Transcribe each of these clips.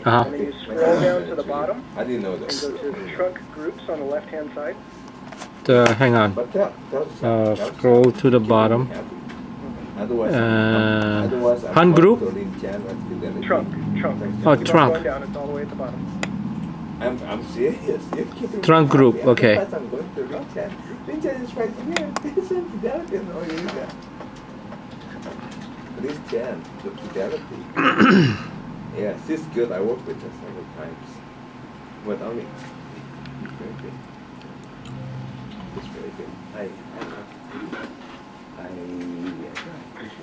And then you scroll down to the bottom. I didn't know that. And go to trunk groups on the left-hand side. Hang on. Scroll to the bottom. Hunt group? Trunk. Oh, Keep trunk. on going down. It's all the way at the bottom. I'm serious. Trunk group, okay. I'm going to Rinchen. Rinchen is right here. It's in Fidelity. Oh, yeah. Rinchen, the Fidelity. Yeah, she's good. I worked with her several times. But only. It's very good. It's very good.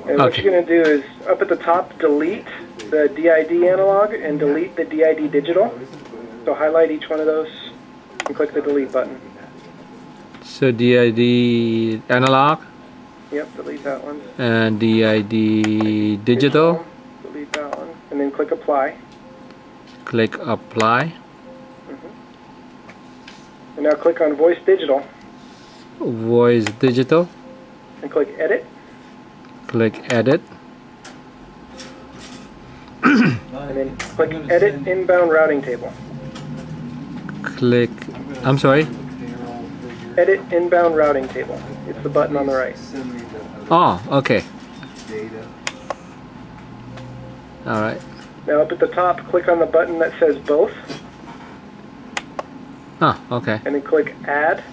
And what you're going to do is, up at the top, delete the DID analog and delete the DID digital. So highlight each one of those and click the delete button. So DID analog? Yep, delete that one. And DID digital? Delete that one. And then click apply. Click apply. And now click on voice digital. Voice digital. And click edit. Click edit. And then click edit inbound routing table. Click, I'm sorry? Edit inbound routing table. It's the button on the right. Oh, okay. Alright. Now up at the top, click on the button that says both. Oh, okay. And then click add.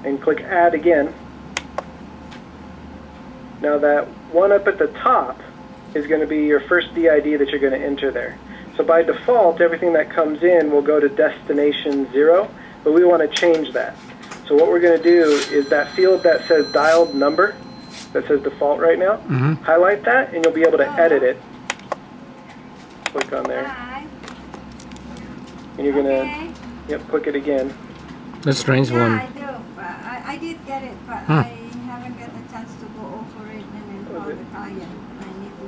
And click add again. Now that one up at the top is going to be your first DID that you're going to enter there. So by default, everything that comes in will go to destination 0, but we want to change that. So what we're going to do is that field that says dialed number, that says default right now, highlight that and you'll be able to edit it. Click on there. And you're going to, click it again. That's strange one. I do. I did get it, but I haven't got the chance to go over it and then call the client. I need to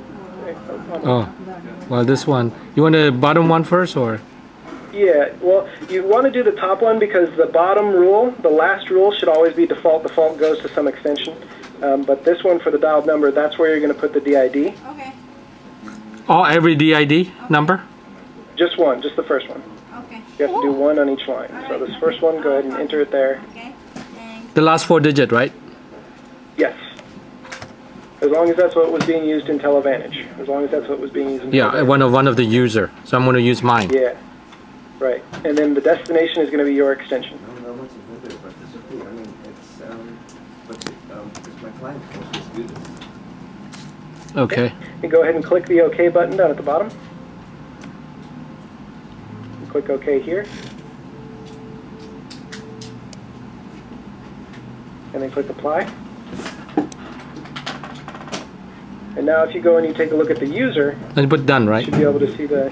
follow up. Oh, well, this one. You want the bottom one first, or? Yeah, well, you want to do the top one because the bottom rule, the last rule, should always be default. Default goes to some extension. But this one for the dialed number, that's where you're going to put the DID. Okay. Oh, every DID number? Just one, just the first one. Okay. You have to do one on each line. So this first one, go ahead and enter it there. Okay. Thanks. The last 4 digit, right? Yes. As long as that's what was being used in Televantage. As long as that's what was being used in Televantage. one of the user. So I'm going to use mine. Yeah. Right. And then the destination is going to be your extension. No, much better, but it's okay. I mean, it's my client who's good. Okay. And go ahead and click the OK button down at the bottom. And click OK here. And then click apply. And now if you go and you take a look at the user, And put done, you right? should be able to see the...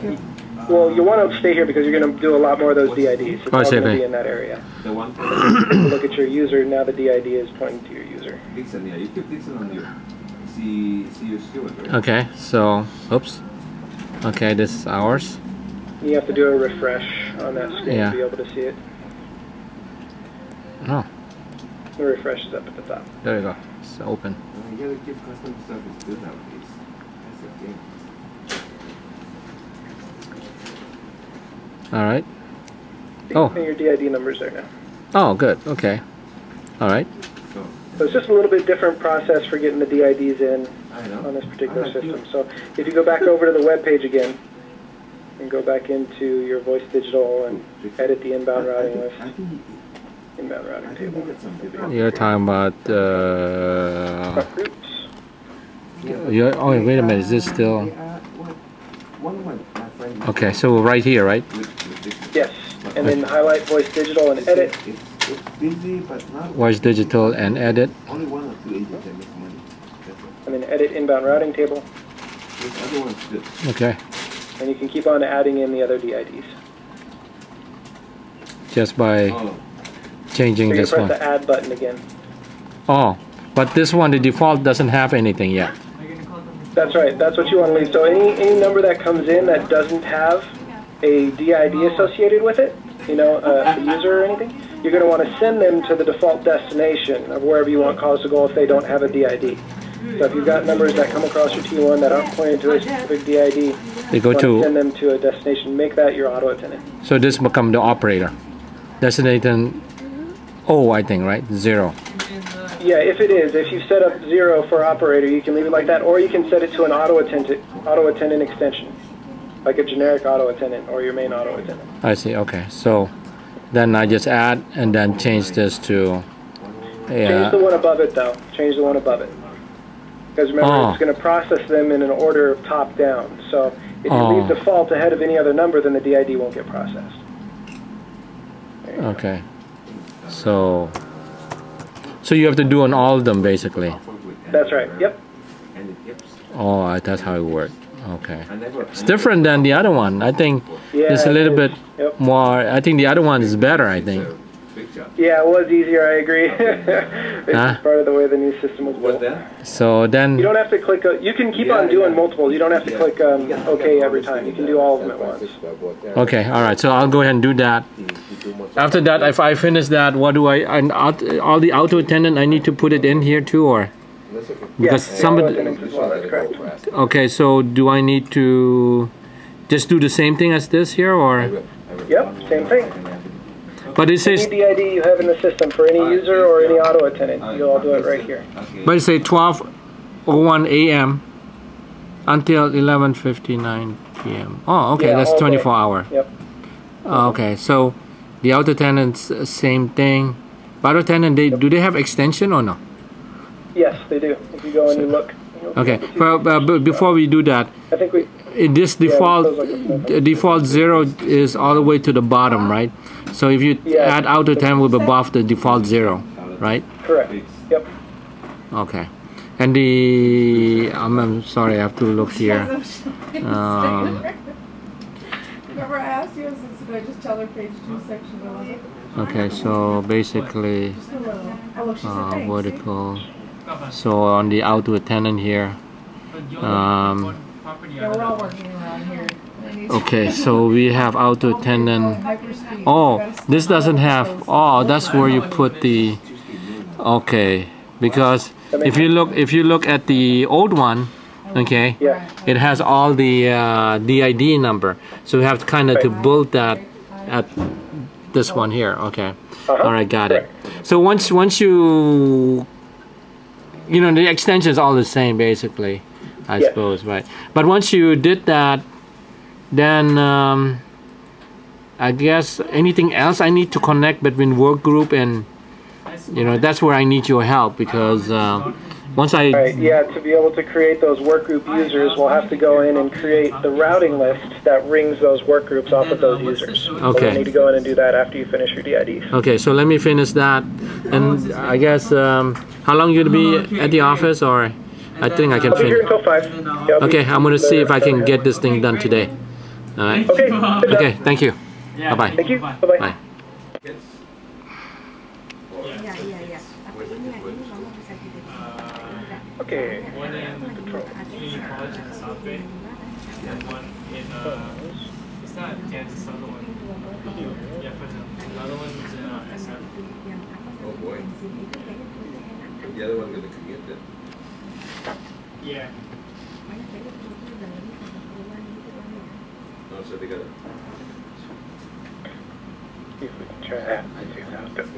Well, you want to stay here because you're going to do a lot more of those DIDs. It's all going to be in that area. The one. Take a look at your user. Now the DID is pointing to your user. Dixon, yeah, you keep Dixon on you. See your steward, right? Okay, so, oops. Okay, this is ours. You have to do a refresh on that screen to be able to see it. Oh, The refresh is up at the top. there you go. It's open. You gotta keep custom service good nowadays. That's the thing. Alright. And your DID number's there now. Oh, good. Okay. Alright. So it's just a little bit different process for getting the DIDs in on this particular system. So if you go back over to the web page again and go back into your voice digital and edit the inbound routing list, inbound routing table. You're talking about Groups. oh, wait a minute. Is this still? Okay, so right here, right? Yes. And then highlight voice digital and edit. It's busy, but not. Voice digital and edit. Only 1 or 2 agents that make money. And then edit inbound routing table. This other one's good. Okay. And you can keep on adding in the other DIDs. Just by changing So you this press one. the add button again. Oh, but this one, the default doesn't have anything yet. That's right. That's what you want to leave. So any number that comes in that doesn't have a DID associated with it, you know, a user or anything, you're going to want to send them to the default destination of wherever you want calls to go if they don't have a DID. So if you've got numbers that come across your T1 that aren't pointing to a specific DID, They go you to. send them to a destination. Make that your auto attendant. So this become the operator. Destination O, I think, right? 0. Yeah, if it is, if you set up 0 for operator, you can leave it like that, or you can set it to an auto attendant extension, like a generic auto attendant or your main auto attendant. I see. Okay. So then I just add and then change this to. Change the one above it though. Change the one above it. Because remember, it's going to process them in an order of top down. So if you leave default ahead of any other number, then the DID won't get processed. Okay. So you have to do on all of them basically. That's right. Yep. Oh, that's how it works. Okay. It's different than the other one. I think it's a little bit more. I think the other one is better. I think. Yeah, it was easier. I agree. It's part of the way the new system was built. So then. You don't have to click. You can keep on doing multiples. You don't have to click OK every time. You can do all of them at once. Okay. All right. So I'll go ahead and do that. After that, if I finish that, what do I? And all the auto attendant, I need to put it in here too, or because somebody. Okay. So do I need to just do the same thing as this here, or? Yep. Same thing. But it says any DID you have in the system for any user or any auto attendant, you'll all do it right here. But it says 12:01 a.m. until 11:59 p.m. Oh, okay, that's 24 hour. Yep. Okay, so the auto attendants, same thing. Auto attendant, do they have extension or no? Yes, they do. If you go and you look. Okay, but before we do that, I think we. In this default, default 0 is all the way to the bottom, right? So if you add auto attendant, will be above the default 0, right? Correct. Yep. Okay. And the I'm sorry, I have to look here. Remember I asked you, did I just tell her page 2, section 11? Okay, so basically vertical. So on the auto attendant here. Yeah, we're all working around here. Okay, so we have auto attendant. Oh, this doesn't have. Oh, that's where you put the. Okay, because if you look at the old one, okay, it has all the DID number. So we have to kind of to build that at this one here. Okay, all right, got it. So once you know the extension is all the same basically. I suppose, right? But once you did that, then I guess anything else I need to connect between work group and that's where I need your help because once I to be able to create those work group users, we'll have to go in and create the routing list that rings those work groups off of those users. Okay. So we'll need to go in and do that after you finish your DIDs. Okay, so let me finish that, and I guess how long you gonna be at the office or? I think I can I'll be here finish. until 5. Yeah, okay, I'm gonna see if I can get this thing done today. All right. Okay. Okay. Thank you. Bye bye. Thank you. Bye bye. Bye. Okay. One in community college in South Bay, and one in it's not Kansas, the other one. Yeah, for the other one is in SM. Oh boy. The other one gonna commute then. Yeah. Oh, so they gotta. See if we can try that. See if that does.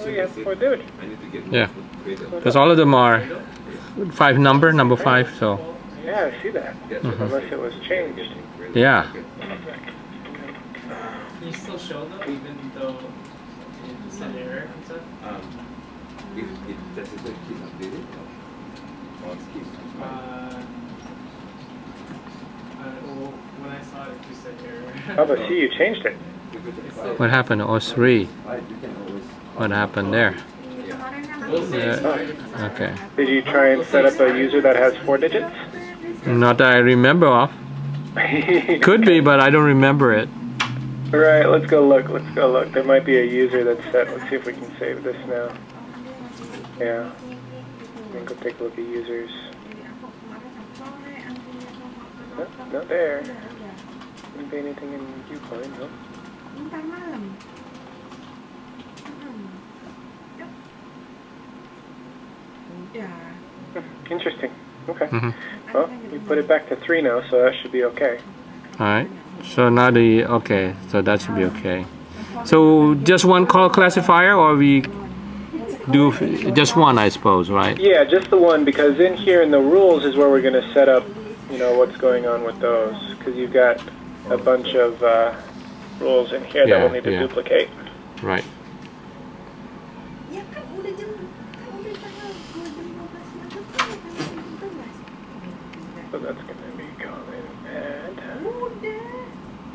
Yes, we're doing. I need to get Yeah. Because all of them are number 5. So. Yeah, I see that. Unless it was changed. Yeah. Can you still show them even though it's an error and stuff? Does it keep updated? Or it keeps Well, when I saw it, it just said error. Oh, but see, you changed it. What happened to 03? What happened there? Okay. Did you try and set up a user that has 4 digits? Not that I remember of. Could be, but I don't remember it. Right, let's go look. Let's go look. There might be a user that's set. Let's see if we can save this now. Yeah. Go take a look at users. Nope, not there. Didn't be anything in viewpoint, no. Yeah. Interesting. Okay. Mhm. Well, we put it back to 3 now, so that should be okay. All right. So now okay. So that should be okay. So just one call classifier, or we do just one, I suppose, right? Yeah, just the one, because in here in the rules is where we're going to set up, you know, what's going on with those. Because you've got a bunch of rules in here that we'll need to duplicate. Right. So that's going to be common and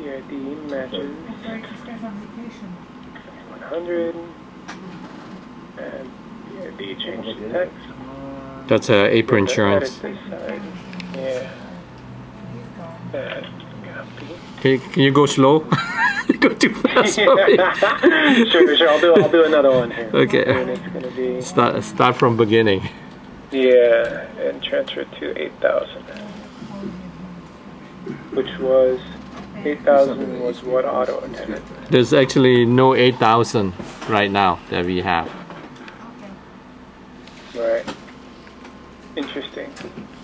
EID matches 100 and EID change the text. That's April Insurance. Edit this side. Yeah. That copy. Can you go slow? Go too fast. Sorry. Sure. I'll do another one here. Okay. And it's going to be Start from beginning. yeah, and transfer to 8,000. Which was 8,000 was what auto attendant? There's actually no 8,000 right now that we have. Right. Interesting.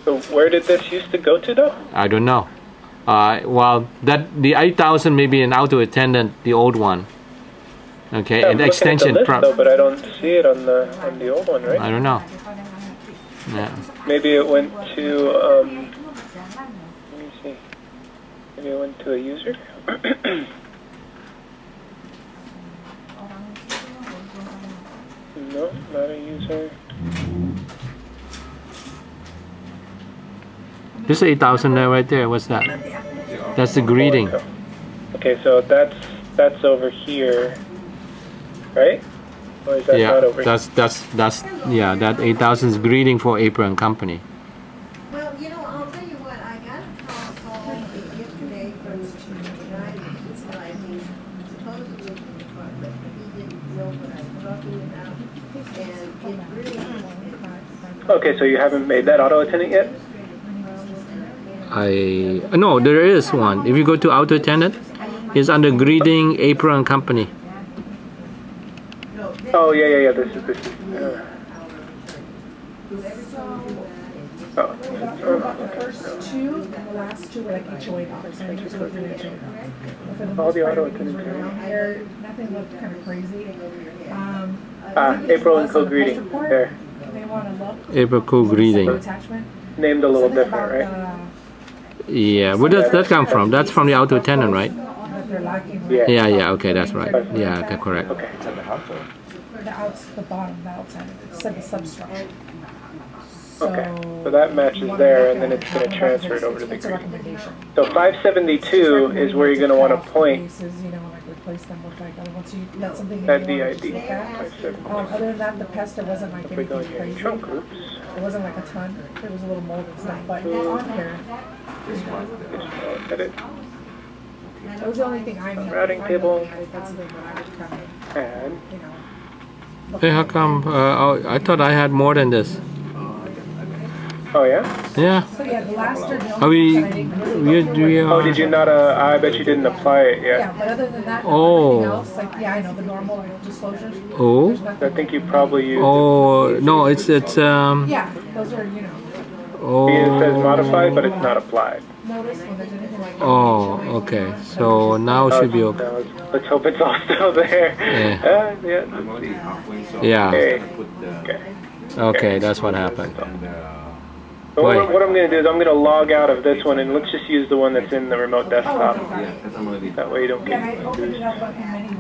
So where did this used to go to though? I don't know. Well, the 8,000 may be an auto attendant, the old one. Okay, Yeah, an I'm extension. looking at the list, though, but I don't see it on the old one, right? I don't know. Yeah. Maybe it went to let me see. Maybe it went to a user. No, not a user. There's 8,000 there, right there. What's that? That's the greeting. Okay, so that's over here, right? Or is that Yeah, not over here? that's yeah. That 8,000 is greeting for April and Company. Well, you know, I'll tell you what, I got a call yesterday from United, supposedly from the department, but he didn't know what I was talking about, and it really... Okay, so you haven't made that auto attendant yet? No, there is one. If you go to auto attendant, it's under greeting April and Company. Oh yeah. This is. The first two and the last two were like HOA dollars. All the auto attendants. Here, nothing looked kind of crazy. April and co-greeting. There. They want to look. April co-greeting. Attachment. Named a little different, right? Yeah, where does that come from? That's from the auto attendant, right? Yeah. Yeah. Okay, that's right. Yeah, okay, correct. Okay. The bottom, the outside. It said the substructure. Okay, so that matches there, and then it's going to transfer it over to the It's a greeting. recommendation. So 572 is where you're going to want to point You know, like replace them with like other ones. So that's something that that you want to DID. look at. 572. Other than that, the pest, there wasn't like If we go anything here in crazy. trunk groups, It wasn't like a ton. There was a little mold and stuff, but it's on here. edit, That was the only thing I knew. Routing table. That's the thing that I would kind of, and you know. look Hey, how at. come? I thought I had more than this. oh yeah. Yeah. So yeah, the last are the Are only we? ones that I didn't Oh, did you not? I bet you didn't apply it Yeah, yet. but other than that, Oh. everything else, like, yeah, I know the normal disclosures. Oh. There's nothing I think you probably used. Oh no, it's Yeah, those are, you know, It says oh. modified, but it's not applied. notice when there's anything like that. Oh, okay. So now it should be okay. Let's hope it's all still there. Yeah. Yeah. I'm already halfway, so Yeah. Okay. put the Okay. Okay, that's what happened. So Wait. what I'm going to do is I'm going to log out of this one, and let's just use the one that's in the remote desktop. yeah, because I'm already That way you don't Yeah, I get opened it confused. up in many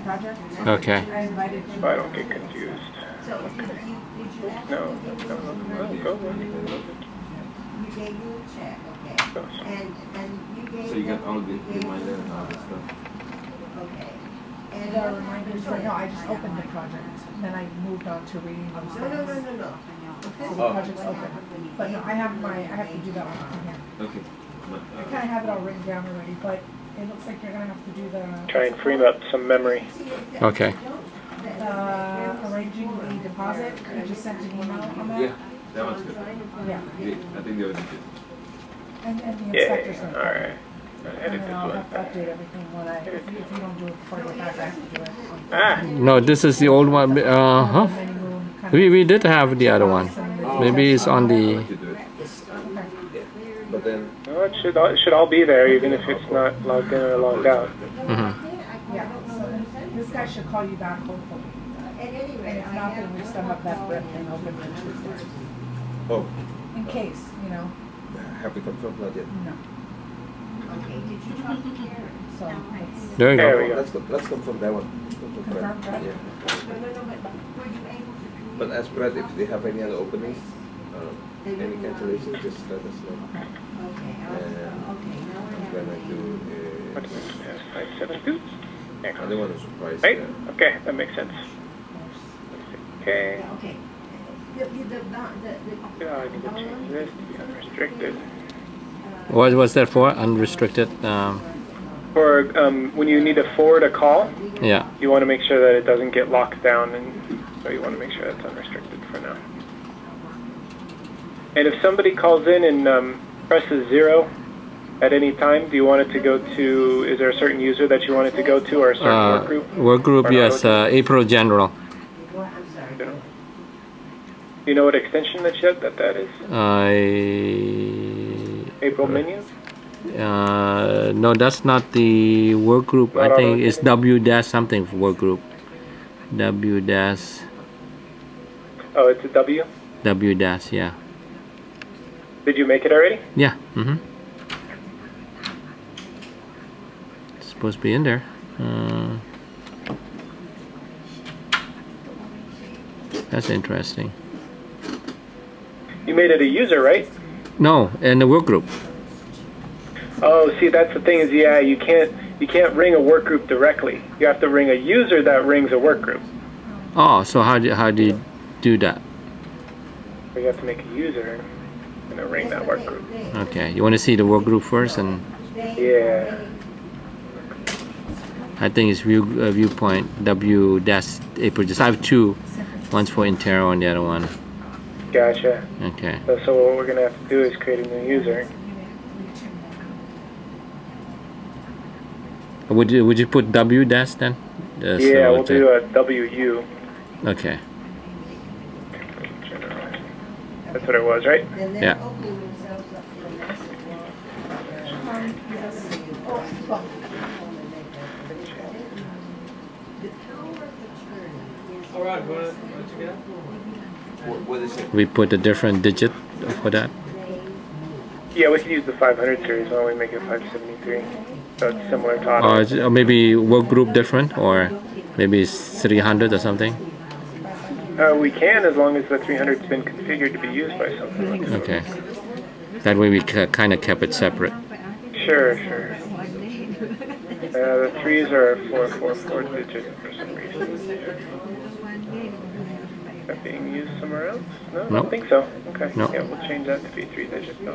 project. Okay. I invited you. So I don't get confused. No. Go. You gave you a check, okay, and you gave. So you got all the reminder and all this stuff. Okay. And The reminders, no, I just opened the project, then I moved on to reading those No. things. So the project's open. But no, I have to do that one from here. Okay. But, I kind of have it all written down already, but it looks like you're gonna have to do the Try and free up some memory. Okay. arranging the deposit. I just sent an email on that. yeah, that one's good. Yeah. I think they would be good. And the Yeah. inspector's gonna. All right. And Edit then this I'll one. have to update everything when if you don't do it before I get back, I have to do it. Ah. No, this is the old one. Huh? Many moon kind We did have the other one. Maybe it's on the. To do it. Yeah. But then No, it should all be there, even if it's not logged in or logged out. Yeah, so this guy should call you back hopefully. At any And rate, if not, then we still have that rip and open for Tuesday. oh, In case, you know, have we confirmed not yet? no. Okay, did you talk to Karen? So it's There you There go. we go. Let's confirm that one. Confirm that? Yeah. No, but were you able to communicate? But as Brad, if they have any other openings, any cancellations, just let us know. Okay, And okay, now I'm we're gonna do. What's this? 572? I don't want to surprise. Right? Okay, that makes sense. Okay. Yeah, okay. Yeah, I need to change this to be unrestricted. What was that for? Unrestricted. For when you need to forward a call, Yeah. you want to make sure that it doesn't get locked down, and so you want to make sure that's unrestricted for now. And if somebody calls in and presses 0 at any time, do you want it to go to, is there a certain user that you want it to go to, or a certain work group? Work group, Or not yes. OT? April General. I'm sorry. Do you know what extension that is? April menu? No, that's not the work group. I Not think auto- it's W dash something for work group. W dash Oh, it's a W? W dash. Yeah. Did you make it already? Yeah. It's supposed to be in there. That's interesting. You made it a user, right? No, in the work group. Oh, see, that's the thing is, yeah, you can't ring a work group directly. You have to ring a user that rings a work group. Oh, so how do you do that? So you have to make a user and then ring that work group. Okay, you want to see the work group first, and Yeah. I think it's viewpoint W dash April. Just I have two. One's for Intero and the other one. Gotcha. Okay. So what we're gonna have to do is create a new user. Would you put W dash then? Yeah, we'll do a WU. Okay. That's what it was, right? Then Yeah. they're opening themselves up for a massive wall. Yes. Oh, well, The power of attorney. All right, what you get? What is it? We put a different digit for that. Yeah, we could use the 500 series. Why don't we make it 573? So it's similar to auto. Or maybe work group different, or maybe it's 300 or something. We can, as long as the 300's been configured to be used by something like that. Okay. That way we kind of kept it separate. Sure. The 3s are 444 digits for some reason. Is that being used somewhere else? No, I Nope. don't think so. Okay. Nope. Yeah, we'll change that to be 3 digits. No.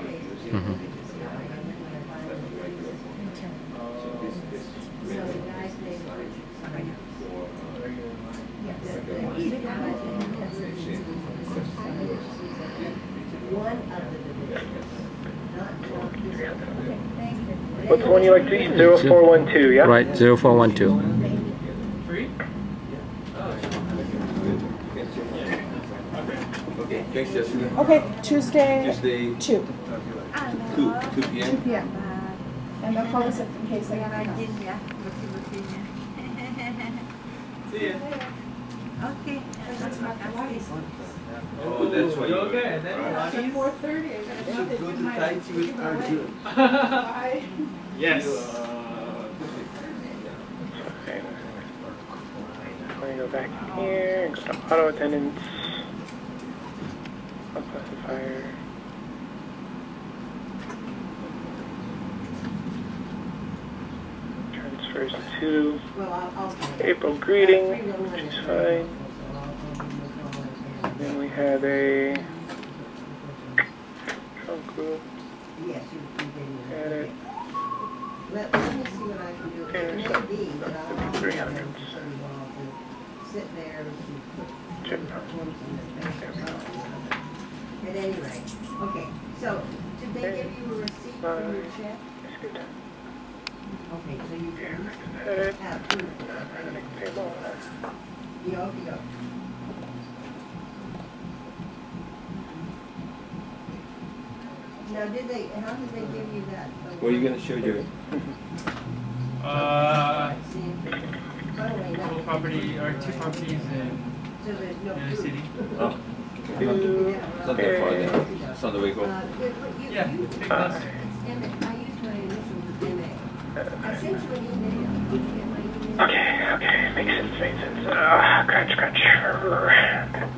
One of the divisions, not one. What's the one you like to use? 0412, yeah? Right, 0412. Free? Okay, thanks, Jessica. okay, Tuesday, Tuesday, 2 2 p.m. p.m. And they'll call us in case they have to. See ya. Okay. Oh, that's why You you okay? And then It's at 4:30. I gotta go to Tai Chi with Arjun. Bye. Yes. Okay. Let me go back here and go to auto attendance. Classifier. Transfers to Well, I'll. April greeting, which is fine. Then we have a trunk group. Yes, you did. Add it. Let me see what I can do. It may be that I'll have to 300s. sit there and put Check. forms in the face or something. At any rate, okay, so did they give you a receipt for your check? That's good. Okay, so you can Edit. have proof. Payroll. Yeah, okay, go. Now, did they, how did they give you that? What are you going to show your? Couple property or 2 properties in So there's no the city. Oh. It's not that far then. It's on the way home. Yeah. It's Emmett. I used my initials as MA. I sent you an email. Did you get my email? Okay, makes sense. Crunch.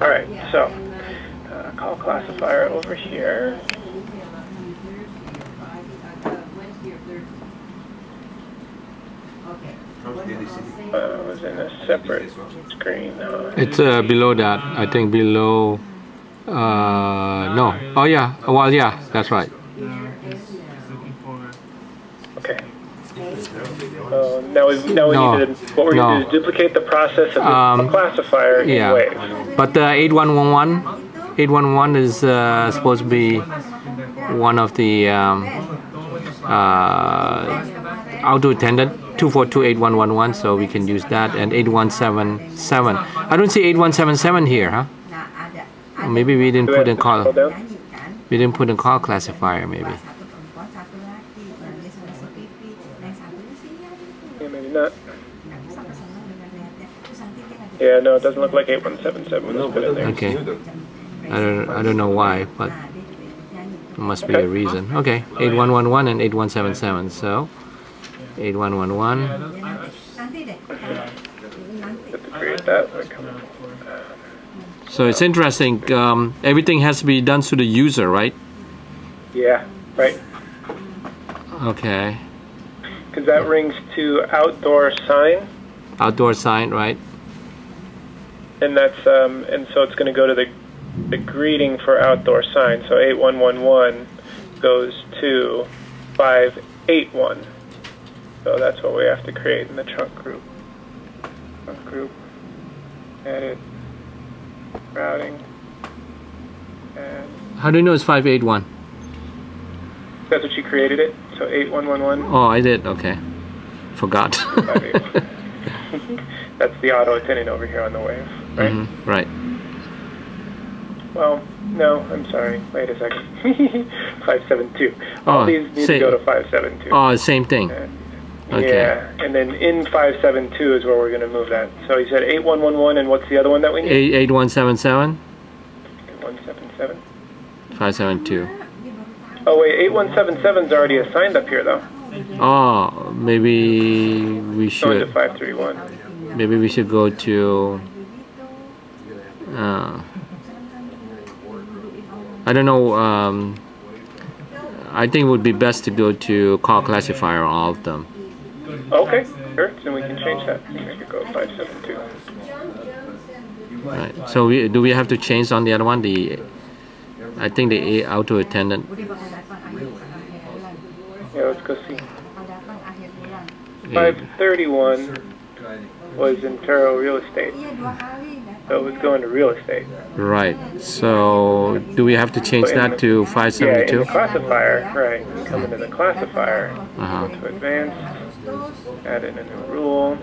All right, Yeah, so and, call classifier over here. I sent an email out on Thursday or Friday, Wednesday or Thursday. Okay. Was in a separate screen. It's below that. I think below. No. Oh yeah. Well, yeah. That's right. Just looking for. Okay. Now we No. need to, what we're going to do is duplicate the process of the classifier in Yeah. Wave. But the 8111 is supposed to be one of the auto attendant 2428111, so we can use that, and 8177. I don't see 8177 here, huh? Or maybe we didn't put in call. We didn't put in call classifier, maybe. Yeah, maybe not. Yeah, no, it doesn't look like 8177 was put in there. Okay. I don't know why, but there must be a reason. Okay, 8111 and 8177. So 8111. To create that, we're coming. So it's interesting. Everything has to be done through the user, right? Yeah, right. Okay. Because that rings to outdoor sign, Outdoor sign, right? and that's and so it's going to go to the greeting for outdoor sign. So 8111 goes to 581. So that's what we have to create in the trunk group. Edit, routing, and How do you know it's 581? that's what you created it. So 8111. Oh, I did. Okay. Forgot. 581. That's the auto attendant over here on the wave, right? Right. Well, no, I'm sorry. Wait a second. 572. All Oh, these need to go to 572. Oh, same thing. Okay. Yeah, and then in 572 is where we're going to move that. So you said 8111, and what's the other one that we need? 8177, 8177. 572. Oh wait, 8177 is already assigned up here though. Oh, maybe we Going to should. 531. Maybe we should go to. I don't know. I think it would be best to go to call classifier all of them. Okay, sure. Then we can change that. Make it go 572. Right. So do we have to change on the other one? I think the auto attendant. Yeah, let's go see. 531 was Intero real estate. So it was going to real estate. Right. So do we have to change that to Yeah, in 572? the classifier, right. You come into the classifier, Uh-huh. go to advanced, add in a new rule.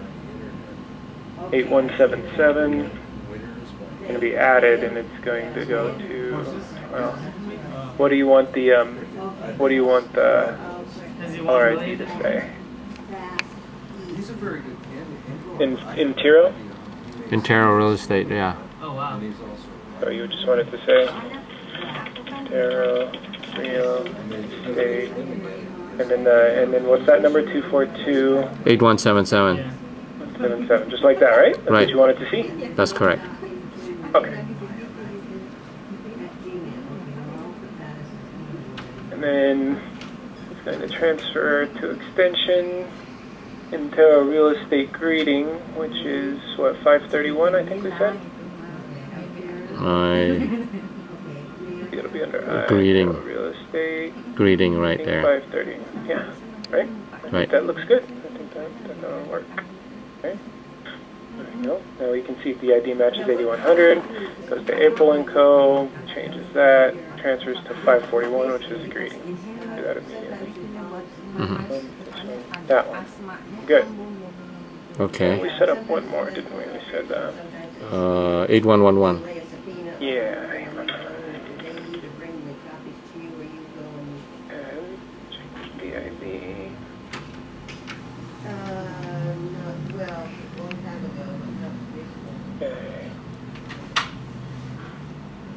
8177 going to be added, and it's going to go to, well, what do you want the caller ID to say? Intero? Intero real estate, yeah. Oh wow. So you just wanted to say Intero real estate, and then what's that number? 242. 8177. 77, just like that, right? That's Right. what you wanted to see? That's correct. Okay. And then it's going to transfer to extension into a real estate greeting, which is, what, 531, I think we said? It'll be under Greeting. real estate. Greeting right there. 530, yeah, right? I Right. think that looks good. I think that'll work. Right? There you go. Now you can see the ID matches 8100, goes to April & Co., changes that, transfers to 541, which is a greeting. Do that immediately. That one. Good. Okay. We set up one more, didn't we? We said, 8111. yeah.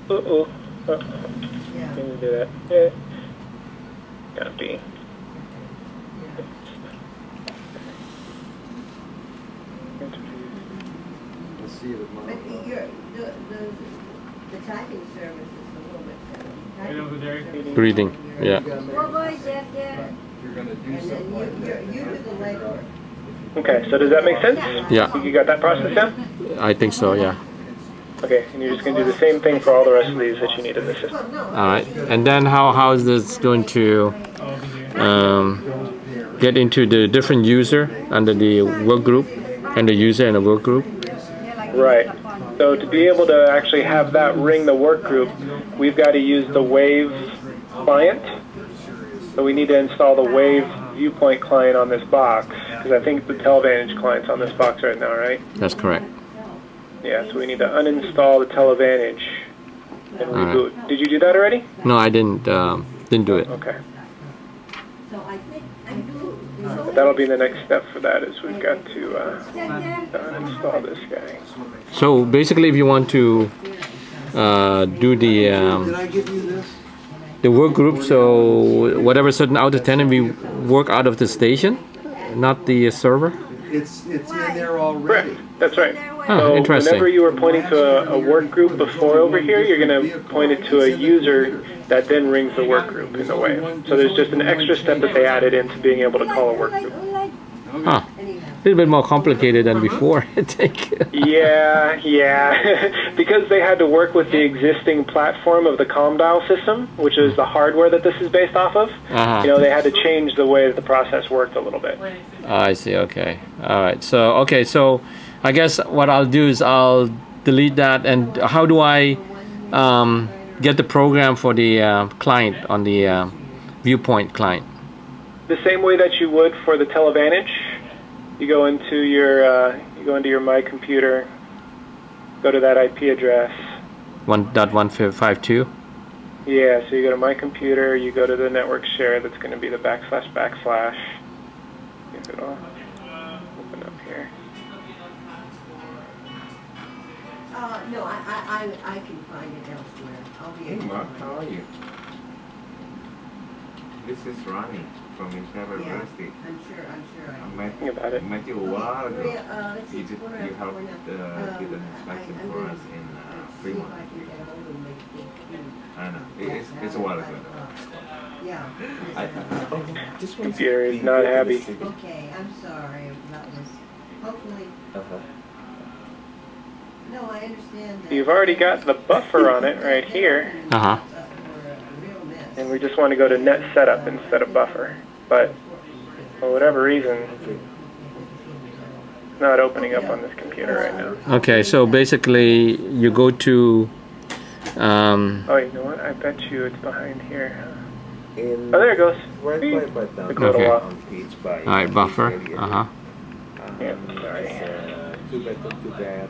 Uh-oh. Yeah. Can you do that? Yeah. Gotta be. Let's see if it But might. the typing service is a little bit better. Right over there. Breathing. Yeah. You're gonna do And then you do the legwork. Okay, so does that make sense? Yeah. You got that process down? I think so. Yeah. Okay, and you're just going to do the same thing for all the rest of these that you need in the system. All right. And then how is this going to get into the different user under the work group and the user and the work group? Right. So to be able to actually have that ring the work group, we've got to use the Wave client. So we need to install the Wave Viewpoint client on this box, because I think the TeleVantage client's on this box right now, right? That's correct. Yeah, so we need to uninstall the TeleVantage and reboot. Did you do that already? No, I didn't do it. Okay. So I think That'll be the next step for that, is we've got to uninstall this guy. So basically, if you want to do Did I give you this? the work group, so whatever certain out of tenant, we work out of the station, not the server. It's in there already. Correct, that's right. Oh, So interesting. whenever you were pointing to a work group before over here, you're going to point it to a user that then rings the work group in the Wave. So there's just an extra step that they added into being able to call a work group. Huh. A little bit more complicated than before, I think. Yeah. Because they had to work with the existing platform of the CommDial system, which is the hardware that this is based off of. Uh-huh. You know, they had to change the way that the process worked a little bit. I see. Okay. All right. So I guess what I'll do is I'll delete that. And how do I get the program for the client on the Viewpoint client? The same way that you would for the TeleVantage. You go into your My Computer, go to that IP address. 1.152. Yeah, so you go to My Computer, you go to the network share, that's going to be the //. If it'll open up here. no, I can find it elsewhere. I'll be Hey able to Mark, find how are you? This is Ronnie from Intraver Yeah. Real Estate. I'm sure I I Think met, about it. met you a while ago. let's see, You did, corner you after helped corner. get an inspection I'm for gonna us in see if Fremont. I can get a hold of him, make it. I know, it's a while ago. Yeah. Just Computer is not happy. Okay, I'm sorry about this. Hopefully, no, I understand that. You've already got the buffer on it right here, Uh-huh. and we just want to go to net setup instead of buffer. But for whatever reason, it's not opening up on this computer right now. Okay. So basically, you go to. Oh, you know what? I bet you it's behind here. In, Oh, there it goes. right by down Took a little while. on page by. All right, buffer. Uh-huh. Yeah, sorry. Too bad, too bad.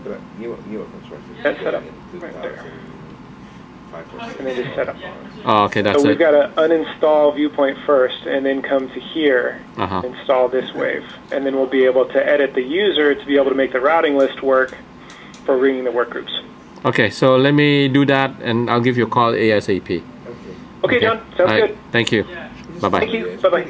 But newer construction. That's set up in right there. 2005 or And then just set up. Oh, okay. That's So we've it. got to uninstall Viewpoint first, and then come to here, Uh-huh. install this Wave, and then we'll be able to edit the user to be able to make the routing list work for ringing the work groups. Okay. So let me do that, and I'll give you a call ASAP. Okay, John, sounds All right. good. Thank you. Bye bye. Thank you. Bye bye.